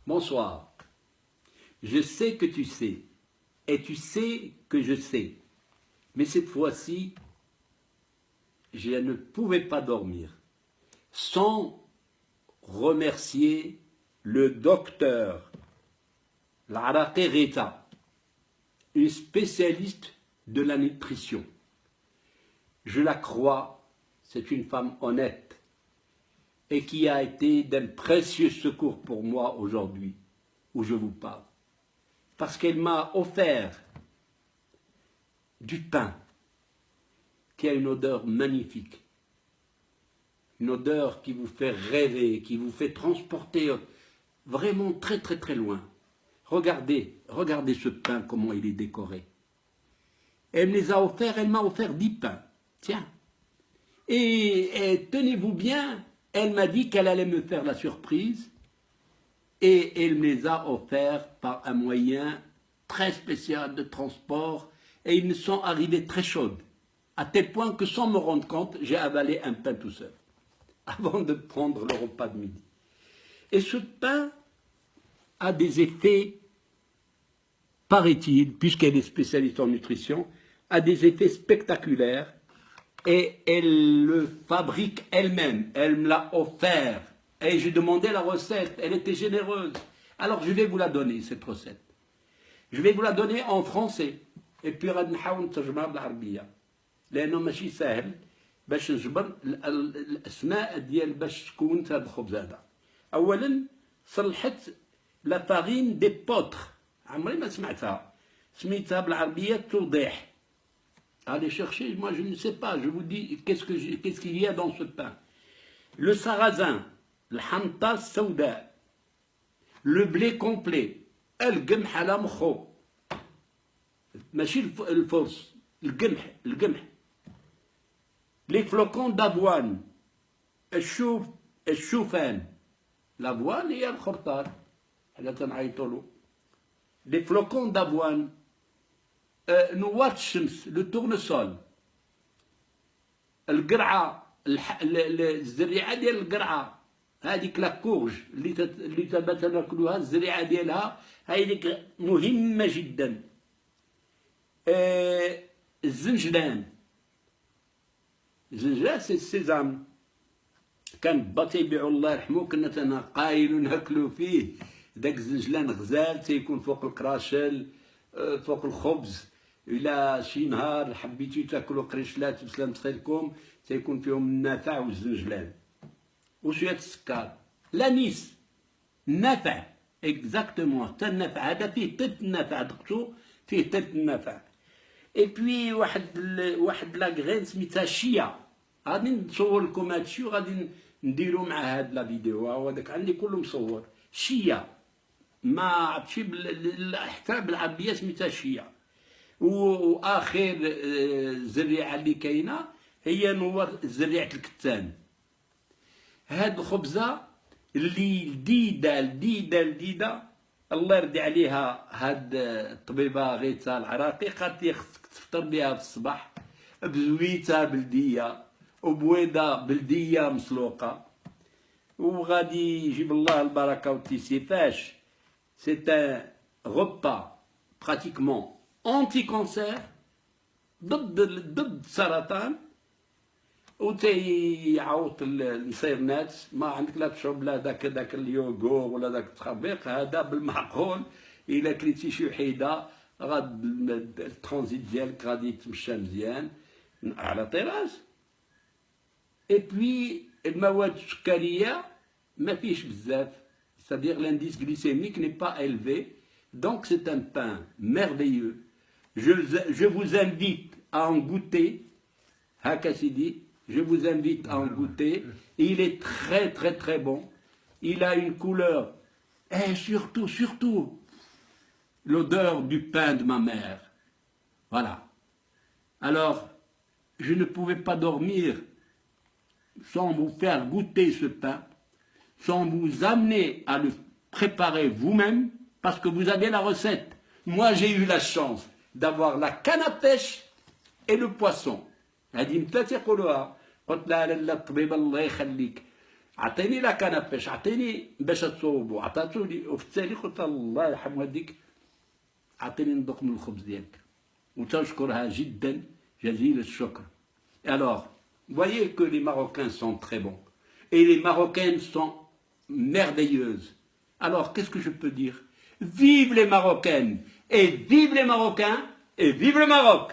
Bonsoir. Je sais que tu sais, et tu sais que je sais. Mais cette fois-ci, je ne pouvais pas dormir sans remercier le docteur Laraqi Rita, une spécialiste de la nutrition. Je la crois, c'est une femme honnête et qui a été d'un précieux secours pour moi aujourd'hui, où je vous parle. Parce qu'elle m'a offert du pain qui a une odeur magnifique, une odeur qui vous fait rêver, qui vous fait transporter vraiment très très très loin. Regardez ce pain, comment il est décoré. Elle me les a offerts, elle m'a offert 10 pains. Tiens. Et tenez-vous bien, elle m'a dit qu'elle allait me faire la surprise et elle me les a offerts par un moyen très spécial de transport et ils me sont arrivés très chauds, à tel point que sans me rendre compte, j'ai avalé un pain tout seul, avant de prendre le repas de midi. Et ce pain a des effets, paraît-il, puisqu'elle est spécialiste en nutrition, a des effets spectaculaires et elle le fabrique elle-même, elle me l'a offert. Et j'ai demandé la recette, elle était généreuse. Alors je vais vous la donner, cette recette. Je vais vous la donner en français. Et puis غادي نحاول نترجمها بالعربية. لأنه ماشي سهل باش نجبر الأسماء ديال باش تكون هذا الخبز هذا. أولا صلحت لا فارين دي بوتر. عمري ما سمعتها. سميتها بالعربية توضيح. Allez chercher, moi je ne sais pas, je vous dis qu'est-ce qu'il y a dans ce pain. Le sarrasin, le hamta sauda, le blé complet, القمح على مخو ماشي الفرص القمح les flocons d'avoine الشوفان l'avoine هي الخرطال حنا تنعيطوا له les flocons d'avoine نواة الشمس le tournesol القرعة الزريعة ديال القرعة هذيك لاكورج اللي تبات ناكلوها الزريعة ديالها هذيك مهمة جدا. الزنجلان سي السيزام كان با تيبيعو الله يرحمو كنا تنقايلو ناكلو فيه داك الزنجلان غزال تيكون فوق الكراشل فوق الخبز. إلا شي نهار حبيتو تاكلو قريشلات بسلامة خيركم تيكون فيهم النافع والزنجلان وشوية السكر. لانيس النافع اكزاكتومون حتى النافع هذا فيه تلت النافع دقتو فيه تلت النافع. اي بوي واحد لاكغين سميتها شيا غادي نصور لكم هادشي وغادي نديرو مع هاد لا فيديو هو داك عندي كله مصور. شيا ما عرفتش حتى بالعربية سميتها شيا. واخر زريعة اللي كاينة هي نوار زريعة الكتان. هاد الخبزة اللي لديدة الله يرضي عليها هاد الطبيبة غيتا العراقي قالت لي خصك تفطر بها في الصباح بزويتة بلدية وبويضة بلدية مسلوقة وغادي يجيب الله البركة والتيسير. فاش سي ان غوبا براتيكمون انتي كونسير ضد السرطان وتيعوط المصيرنات. ما عندك لا تشرب لا داك اليوغور ولا داك التخبيق هذا بالمعقول. الا كليتي شي وحيده غاد الترانزيت ديالك غادي يتمشى مزيان على طراز. اي بوي المواد السكريه ما فيش بزاف c'est-à-dire l'indice glycémique n'est pas élevé donc c'est un pain merveilleux. Je vous invite à en goûter. هكا سيدي je vous invite à en goûter. Il est très très très bon. Il a une couleur et surtout l'odeur du pain de ma mère. Voilà. Alors, je ne pouvais pas dormir sans vous faire goûter ce pain, sans vous amener à le préparer vous-même, parce que vous avez la recette. Moi, j'ai eu la chance d'avoir la canne à pêche et le poisson. هذه مثلا تيقولوها قلت لها لا الطبيبه الله يخليك عطيني لا كنابيش، عطيني باش تصوبوا، عطاتولي وفي التالي قلت الله يرحم والديك عطيني ندوق من الخبز ديالك، وتشكرها جدا جزيل الشكر. Alors, voyez que les Marocains sont très bons et les Marocaines sont merveilleuses. Alors, qu'est-ce que je peux dire? Vive les Marocaines et vive les Marocains et vive le Maroc!